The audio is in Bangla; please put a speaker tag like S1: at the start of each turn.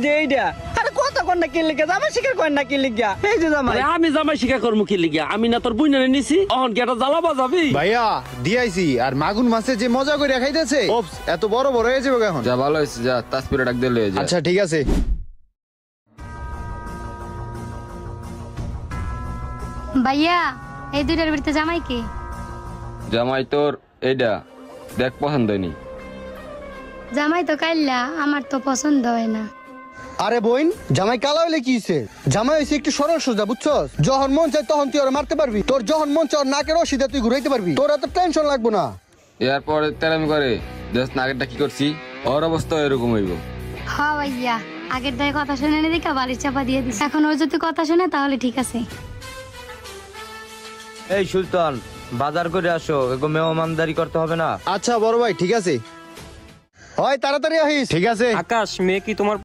S1: যে এইটা। আরে কথা কন না কি লিখা, জামাই শিকার করেন না কি লিখা। এই যে জামাই।
S2: আমি জামাই শিকার করবো কি লিখা? আমি না তোর বুইনা নিছি, অহন কি একটা জ্বালাবা যাবি?
S3: ভাইয়া দিয়াইছি, আর মাগুন মাছে যে মজা করে খাইতেছে এত বড় বড় হয়ে যাবে এখন।
S4: যা ভালো হয়েছে, যা তাসপিরে ডাক দিলে যা।
S3: আচ্ছা ঠিক আছে।
S5: ভাইয়া এই দুইটার ভিতরে জামাই কে?
S4: জামাই তোর এইটা দেখ পছন্দ হয়নি।
S5: জামাই তো কাইল্লা, আমার তো পছন্দ হয় না।
S6: আরে বোন, জামাই কালা হইলে কি হইছে? জামাই হইছে একটু সরল সোজা, বুঝছস? যখন মন চায় তখন তুই ওরা মারতে পারবি, তোর যখন মন চায় ওর নাকের রশিদে তুই ঘুরাইতে পারবি, তোর এত টেনশন লাগবো না।
S4: এরপরে তেরামি করে জাস্ট আগেরটা কি করছি, ওর অবস্থা এরকম হইব।
S5: হ্যাঁ ভাইয়া, আগের দায় কথা শুনে নি দেখা বালির চাপা দিয়ে দিস। এখন ওর যদি কথা শুনে তাহলে ঠিক আছে।
S7: এই সুলতান, বাজার করে আসো, এগো মেহমানদারি করতে হবে না।
S3: আচ্ছা বড় ভাই ঠিক আছে। হয় তাড়াতাড়ি আহিস। ঠিক আছে।
S8: আকাশ, মেয়ে কি তোমার